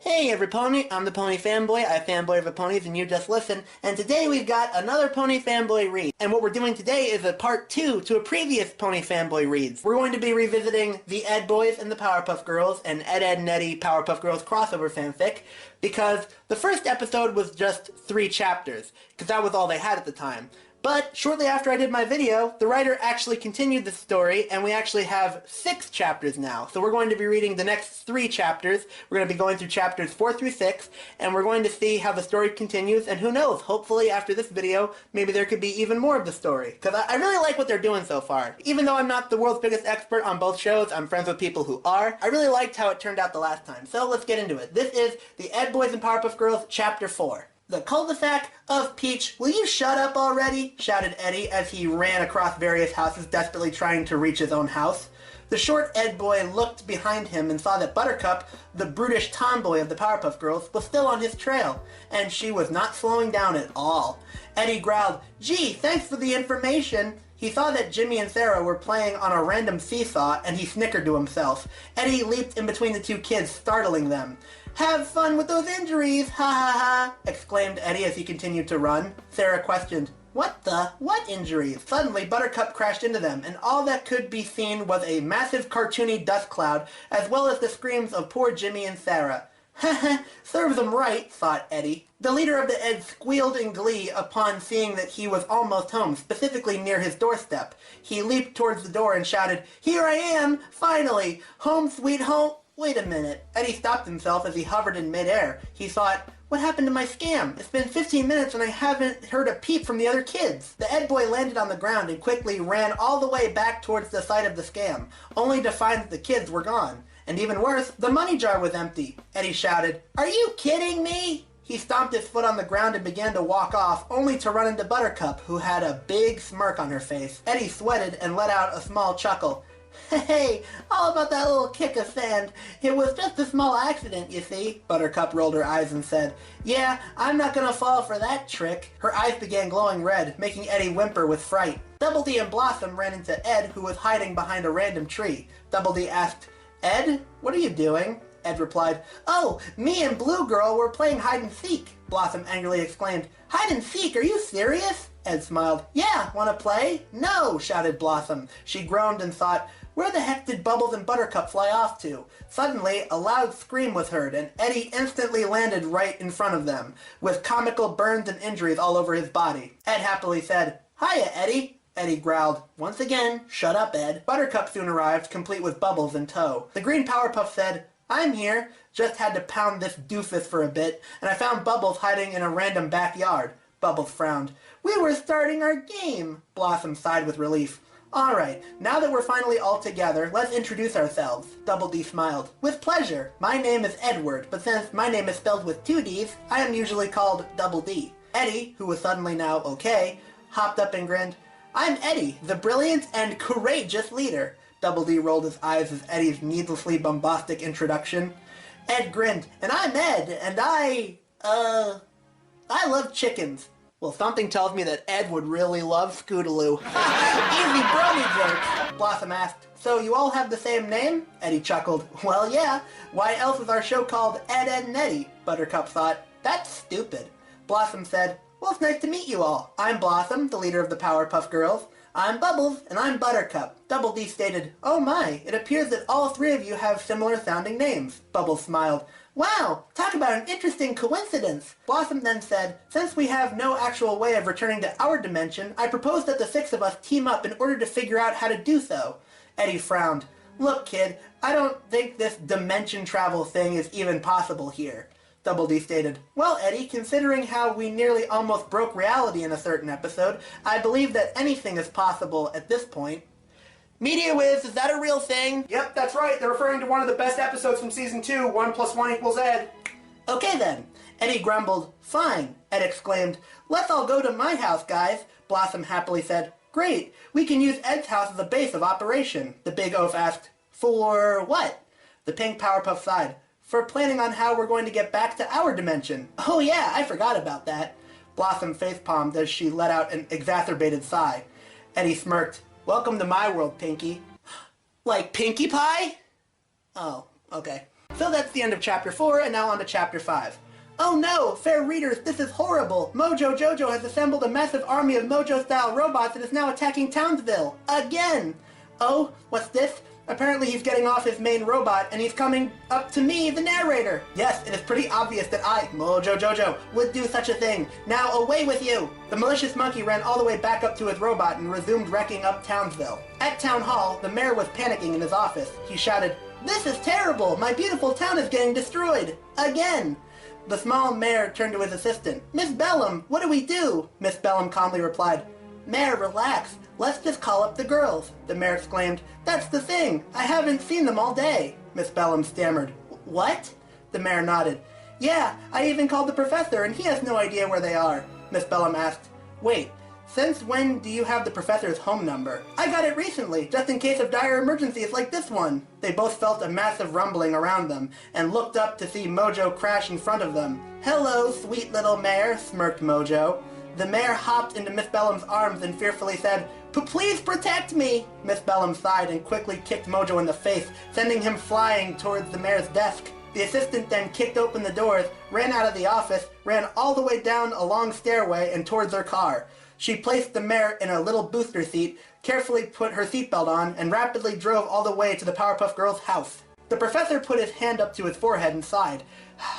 Hey every pony, I'm the Pony Fanboy, I fanboy over ponies and you just listen, and today we've got another Pony Fanboy read. And what we're doing today is a part 2 to a previous Pony Fanboy reads. We're going to be revisiting the Ed Boys and the Powerpuff Girls and Ed, Edd and Eddy Powerpuff Girls crossover fanfic, because the first episode was just 3 chapters, because that was all they had at the time. But shortly after I did my video, the writer actually continued the story, and we actually have 6 chapters now. So we're going to be reading the next 3 chapters. We're going to be going through chapters 4 through 6, and we're going to see how the story continues, and who knows, hopefully after this video, maybe there could be even more of the story. Because I really like what they're doing so far. Even though I'm not the world's biggest expert on both shows, I'm friends with people who are. I really liked how it turned out the last time. So let's get into it. This is the Ed Boys and Powerpuff Girls, Chapter 4. The Cul de Sac of Peach. Will you shut up already? Shouted Eddy as he ran across various houses, desperately trying to reach his own house. The short Ed boy looked behind him and saw that Buttercup, the brutish tomboy of the Powerpuff Girls, was still on his trail, and she was not slowing down at all. Eddy growled, "Gee, thanks for the information." He saw that Jimmy and Sarah were playing on a random seesaw, and he snickered to himself. Eddy leaped in between the two kids, startling them. "Have fun with those injuries, ha ha ha!" exclaimed Eddy as he continued to run. Sarah questioned, "What injuries?" Suddenly, Buttercup crashed into them, and all that could be seen was a massive cartoony dust cloud, as well as the screams of poor Jimmy and Sarah. "Serves them right," thought Eddy. The leader of the Eds squealed in glee upon seeing that he was almost home, specifically near his doorstep. He leaped towards the door and shouted, "Here I am! Finally! Home sweet home!" Wait a minute. Eddy stopped himself as he hovered in midair. He thought, what happened to my scam? It's been 15 minutes and I haven't heard a peep from the other kids. The Ed boy landed on the ground and quickly ran all the way back towards the site of the scam, only to find that the kids were gone. And even worse, the money jar was empty. Eddy shouted, "Are you kidding me?" He stomped his foot on the ground and began to walk off, only to run into Buttercup, who had a big smirk on her face. Eddy sweated and let out a small chuckle. "Hey, all about that little kick of sand. It was just a small accident, you see." Buttercup rolled her eyes and said, "Yeah, I'm not gonna fall for that trick." Her eyes began glowing red, making Eddy whimper with fright. Double D and Blossom ran into Ed, who was hiding behind a random tree. Double D asked, "Ed, what are you doing?" Ed replied, "Oh, me and Blue Girl were playing hide and seek." Blossom angrily exclaimed, "Hide and seek? Are you serious?" Ed smiled. "Yeah, wanna play?" "No," shouted Blossom. She groaned and thought, where the heck did Bubbles and Buttercup fly off to? Suddenly, a loud scream was heard, and Eddy instantly landed right in front of them, with comical burns and injuries all over his body. Ed happily said, "Hiya, Eddy." Eddy growled, "Once again, shut up, Ed." Buttercup soon arrived, complete with Bubbles in tow. The green Powerpuff said, "I'm here. Just had to pound this doofus for a bit, and I found Bubbles hiding in a random backyard." Bubbles frowned. "We were starting our game." Blossom sighed with relief. "Alright, now that we're finally all together, let's introduce ourselves." Double D smiled. "With pleasure. My name is Edward, but since my name is spelled with 2 Ds, I am usually called Double D." Eddy, who was suddenly now okay, hopped up and grinned. "I'm Eddy, the brilliant and courageous leader." Double D rolled his eyes as Eddy's needlessly bombastic introduction. Ed grinned. "And I'm Ed, and I love chickens." Well, something tells me that Ed would really love Scootaloo. Easy brony jokes. Blossom asked, "So you all have the same name?" Eddy chuckled. "Well, yeah. Why else is our show called Ed, Edd and Eddy?" Buttercup thought, "That's stupid." Blossom said, "Well, it's nice to meet you all. I'm Blossom, the leader of the Powerpuff Girls. I'm Bubbles, and I'm Buttercup." Double D stated, "Oh my, it appears that all 3 of you have similar sounding names." Bubbles smiled. "Wow, talk about an interesting coincidence." Blossom then said, "Since we have no actual way of returning to our dimension, I propose that the 6 of us team up in order to figure out how to do so." Eddy frowned. "Look, kid, I don't think this dimension travel thing is even possible here." Double D stated, "Well, Eddy, considering how we nearly almost broke reality in a certain episode, I believe that anything is possible at this point." Media Whiz, is that a real thing? Yep, that's right. They're referring to one of the best episodes from Season 2, 1 + 1 = Ed. Okay then. Eddy grumbled. "Fine." Ed exclaimed, "Let's all go to my house, guys." Blossom happily said, "Great, we can use Ed's house as a base of operation." The big oaf asked, "For what?" The pink Powerpuff sighed. "For planning on how we're going to get back to our dimension." "Oh yeah, I forgot about that." Blossom facepalmed as she let out an exacerbated sigh. Eddy smirked. "Welcome to my world, Pinkie." "Like Pinkie Pie?" "Oh, okay." So that's the end of Chapter 4, and now on to Chapter 5. Oh no! Fair readers, this is horrible! Mojo Jojo has assembled a massive army of Mojo-style robots and is now attacking Townsville! Again! Oh, what's this? Apparently he's getting off his main robot, and he's coming up to me, the narrator! Yes, it is pretty obvious that I, Mojo Jojo, would do such a thing. Now away with you! The malicious monkey ran all the way back up to his robot and resumed wrecking up Townsville. At Town Hall, the mayor was panicking in his office. He shouted, "This is terrible! My beautiful town is getting destroyed! Again!" The small mayor turned to his assistant. "Miss Bellum, what do we do?" Miss Bellum calmly replied, "Mayor, relax. Let's just call up the girls." The mayor exclaimed, "That's the thing. I haven't seen them all day." Miss Bellum stammered, "What?" The mayor nodded. "Yeah, I even called the professor and he has no idea where they are." Miss Bellum asked, "Wait, since when do you have the professor's home number?" "I got it recently, just in case of dire emergencies like this one." They both felt a massive rumbling around them and looked up to see Mojo crash in front of them. "Hello, sweet little mayor," smirked Mojo. The mayor hopped into Miss Bellum's arms and fearfully said, "Please protect me!" Miss Bellum sighed and quickly kicked Mojo in the face, sending him flying towards the mayor's desk. The assistant then kicked open the doors, ran out of the office, ran all the way down a long stairway and towards her car. She placed the mayor in a little booster seat, carefully put her seatbelt on, and rapidly drove all the way to the Powerpuff Girls' house. The professor put his hand up to his forehead and sighed.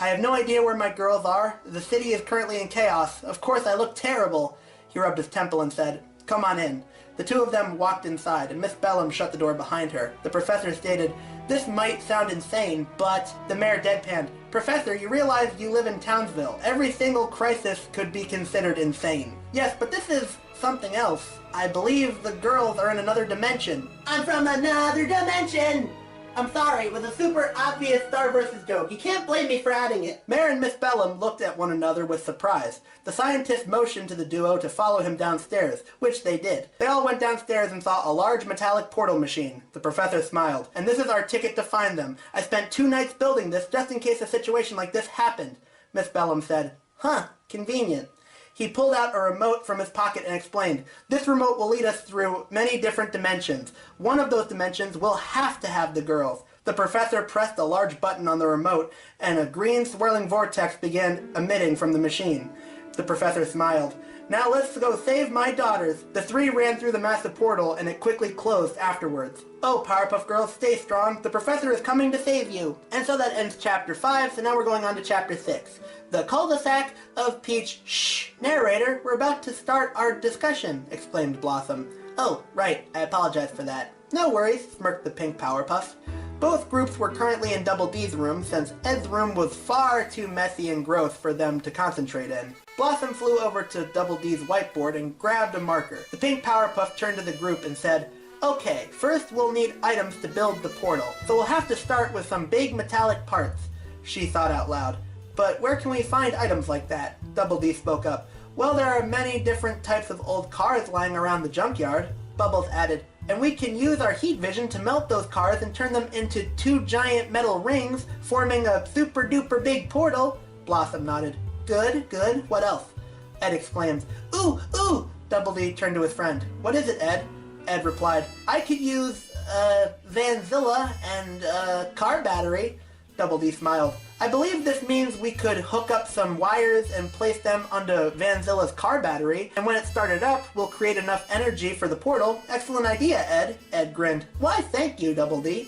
"I have no idea where my girls are. The city is currently in chaos. Of course I look terrible." He rubbed his temple and said, "Come on in." The two of them walked inside, and Miss Bellum shut the door behind her. The professor stated, "This might sound insane, but..." The mayor deadpanned, "Professor, you realize you live in Townsville. Every single crisis could be considered insane." "Yes, but this is something else. I believe the girls are in another dimension." "I'm from another dimension!" "I'm sorry, it was a super obvious Star versus joke. You can't blame me for adding it." Mayor and Miss Bellum looked at one another with surprise. The scientist motioned to the duo to follow him downstairs, which they did. They all went downstairs and saw a large metallic portal machine. The professor smiled. "And this is our ticket to find them. I spent 2 nights building this just in case a situation like this happened." Miss Bellum said, "Huh, convenient." He pulled out a remote from his pocket and explained, "This remote will lead us through many different dimensions. One of those dimensions will have to have the girls." The professor pressed a large button on the remote, and a green swirling vortex began emitting from the machine. The professor smiled. "Now let's go save my daughters." The three ran through the massive portal, and it quickly closed afterwards. "Oh, Powerpuff Girls, stay strong. The professor is coming to save you." And so that ends Chapter 5, so now we're going on to Chapter 6. The Cul de Sac of Peach. "Shh! Narrator, we're about to start our discussion," exclaimed Blossom. "Oh, right. I apologize for that." "No worries," smirked the pink Powerpuff. Both groups were currently in Double D's room, since Ed's room was far too messy and gross for them to concentrate in. Blossom flew over to Double D's whiteboard and grabbed a marker. The pink Powerpuff turned to the group and said, "Okay, first we'll need items to build the portal, so we'll have to start with some big metallic parts." She thought out loud. "But where can we find items like that?" Double D spoke up. "Well, there are many different types of old cars lying around the junkyard." Bubbles added, "And we can use our heat vision to melt those cars and turn them into 2 giant metal rings, forming a super duper big portal." Blossom nodded. "Good, good. What else?" Ed exclaimed. "Ooh, ooh!" Double D turned to his friend. "What is it, Ed?" Ed replied, "I could use, Vanzilla and a car battery." Double D smiled. "I believe this means we could hook up some wires and place them onto Vanzilla's car battery, and when it started up, we'll create enough energy for the portal." "Excellent idea, Ed." Ed grinned. "Why, thank you, Double D."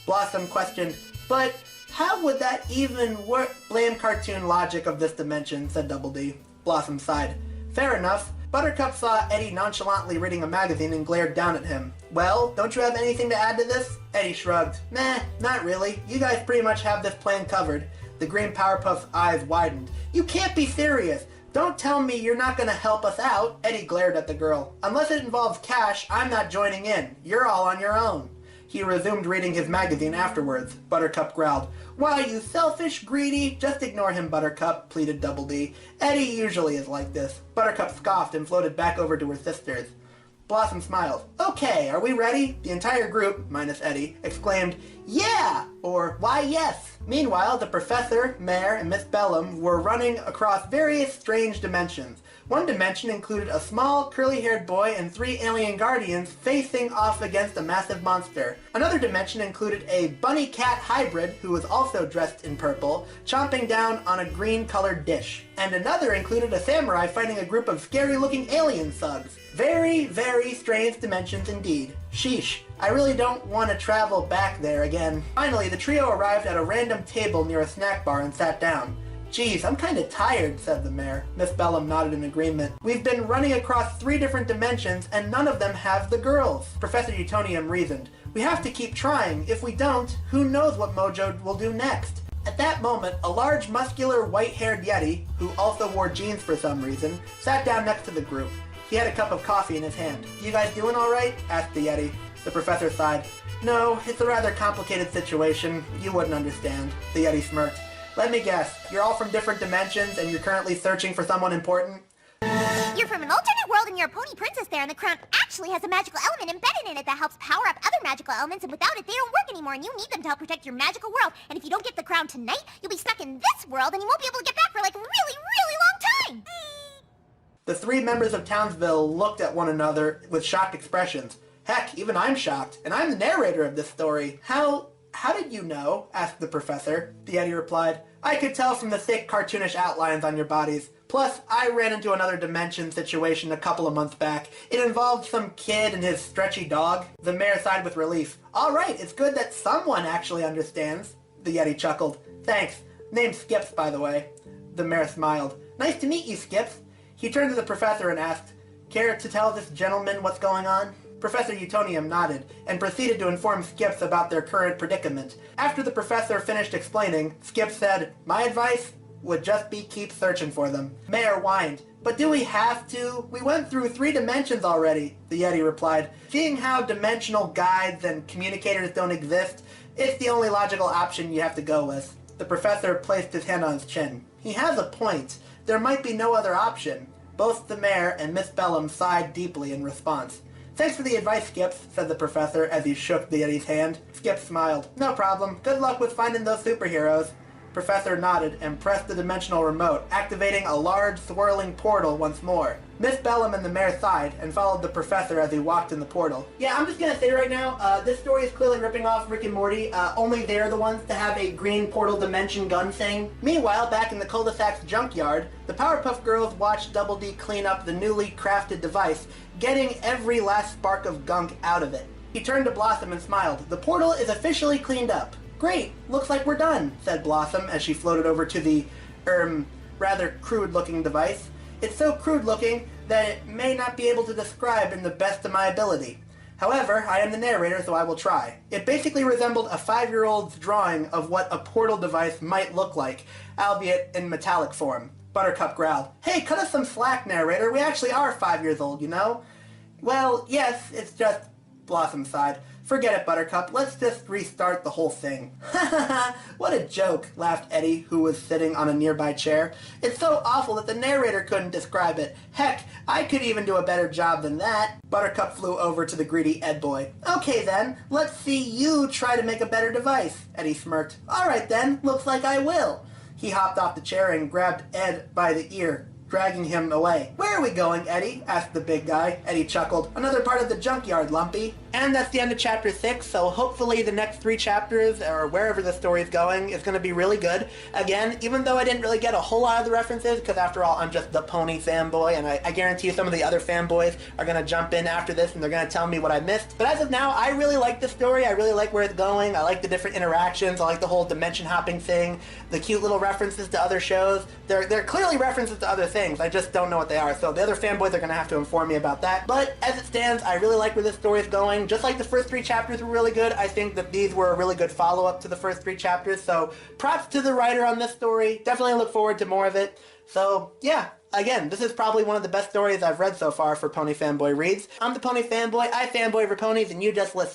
Blossom questioned, "But how would that even work?" "Blame cartoon logic of this dimension," said Double D. Blossom sighed. "Fair enough." Buttercup saw Eddie nonchalantly reading a magazine and glared down at him. "Well, don't you have anything to add to this?" Eddie shrugged. "Meh, not really. You guys pretty much have this plan covered." The green Powerpuff's eyes widened. "You can't be serious. Don't tell me you're not going to help us out." Eddie glared at the girl. "Unless it involves cash, I'm not joining in. You're all on your own." He resumed reading his magazine afterwards. Buttercup growled. "Why, you selfish, greedy..." "Just ignore him, Buttercup," pleaded Double D. "Eddie usually is like this." Buttercup scoffed and floated back over to her sisters. Blossom smiled. "Okay, are we ready?" The entire group, minus Eddie, exclaimed, "Yeah!" or "Why, yes!" Meanwhile, the Professor, Mare, and Miss Bellum were running across various strange dimensions. One dimension included a small, curly-haired boy and 3 alien guardians facing off against a massive monster. Another dimension included a bunny-cat hybrid who was also dressed in purple, chomping down on a green-colored dish. And another included a samurai fighting a group of scary-looking alien thugs. Very, very strange dimensions indeed. Sheesh. I really don't want to travel back there again. Finally, the trio arrived at a random table near a snack bar and sat down. Geez, I'm kinda tired, said the mayor. Miss Bellum nodded in agreement. We've been running across 3 different dimensions, and none of them have the girls. Professor Utonium reasoned. We have to keep trying. If we don't, who knows what Mojo will do next? At that moment, a large, muscular, white-haired Yeti, who also wore jeans for some reason, sat down next to the group. He had a cup of coffee in his hand. You guys doing all right? Asked the Yeti. The professor sighed. No, it's a rather complicated situation. You wouldn't understand. The Yeti smirked. Let me guess, you're all from different dimensions and you're currently searching for someone important? You're from an alternate world and you're a pony princess there, and the crown actually has a magical element embedded in it that helps power up other magical elements, and without it they don't work anymore, and you need them to help protect your magical world. And if you don't get the crown tonight, you'll be stuck in this world and you won't be able to get back for like a really, really long time. The 3 members of Townsville looked at one another with shocked expressions. Heck, even I'm shocked, and I'm the narrator of this story. How did you know? Asked the professor. The Yeti replied, I could tell from the thick cartoonish outlines on your bodies. Plus, I ran into another dimension situation a couple of months back. It involved some kid and his stretchy dog. The mayor sighed with relief. All right, it's good that someone actually understands. The Yeti chuckled. Thanks. Name's Skips, by the way. The mayor smiled. Nice to meet you, Skips. He turned to the professor and asked, Care to tell this gentleman what's going on? Professor Utonium nodded, and proceeded to inform Skips about their current predicament. After the professor finished explaining, Skips said, My advice would just be keep searching for them. Mayor whined, But do we have to? We went through 3 dimensions already, the Yeti replied. Seeing how dimensional guides and communicators don't exist, it's the only logical option you have to go with. The professor placed his hand on his chin. He has a point. There might be no other option. Both the mayor and Miss Bellum sighed deeply in response. Thanks for the advice, Skips, said the professor as he shook the Yeti's hand. Skips smiled. No problem. Good luck with finding those superheroes. Professor nodded and pressed the dimensional remote, activating a large, swirling portal once more. Miss Bellum and the mayor sighed and followed the professor as he walked in the portal. Yeah, I'm just gonna say right now, this story is clearly ripping off Rick and Morty. Only they're the ones to have a green portal dimension gun thing. Meanwhile, back in the Cul de Sac's junkyard, the Powerpuff Girls watched Double D clean up the newly crafted device, getting every last spark of gunk out of it. He turned to Blossom and smiled. The portal is officially cleaned up. Great, looks like we're done, said Blossom as she floated over to the, rather crude-looking device. It's so crude-looking that it may not be able to describe in the best of my ability. However, I am the narrator, so I will try. It basically resembled a 5-year-old's drawing of what a portal device might look like, albeit in metallic form. Buttercup growled, Hey, cut us some slack, narrator. We actually are 5 years old, you know? Well, yes, it's just... Blossom sighed. Forget it, Buttercup. Let's just restart the whole thing. Ha ha ha! What a joke, laughed Eddie, who was sitting on a nearby chair. It's so awful that the narrator couldn't describe it. Heck, I could even do a better job than that. Buttercup flew over to the greedy Ed boy. Okay then, let's see you try to make a better device, Eddie smirked. Alright then, looks like I will. He hopped off the chair and grabbed Ed by the ear, dragging him away. Where are we going, Eddie? Asked the big guy. Eddie chuckled. Another part of the junkyard, Lumpy. And that's the end of chapter 6, so hopefully the next 3 chapters, or wherever the story is going, is going to be really good. Again, even though I didn't really get a whole lot of the references, because after all, I'm just the pony fanboy, and I guarantee you some of the other fanboys are going to jump in after this, and they're going to tell me what I missed. But as of now, I really like the story. I really like where it's going. I like the different interactions. I like the whole dimension hopping thing, the cute little references to other shows. They're clearly references to other things. I just don't know what they are, so the other fanboys are going to have to inform me about that. But as it stands, I really like where this story is going. Just like the first 3 chapters were really good, I think that these were a really good follow-up to the first 3 chapters, so props to the writer on this story. Definitely look forward to more of it. So, yeah. Again, this is probably one of the best stories I've read so far for Pony Fanboy Reads. I'm the Pony Fanboy, I fanboy over ponies, and you just listen.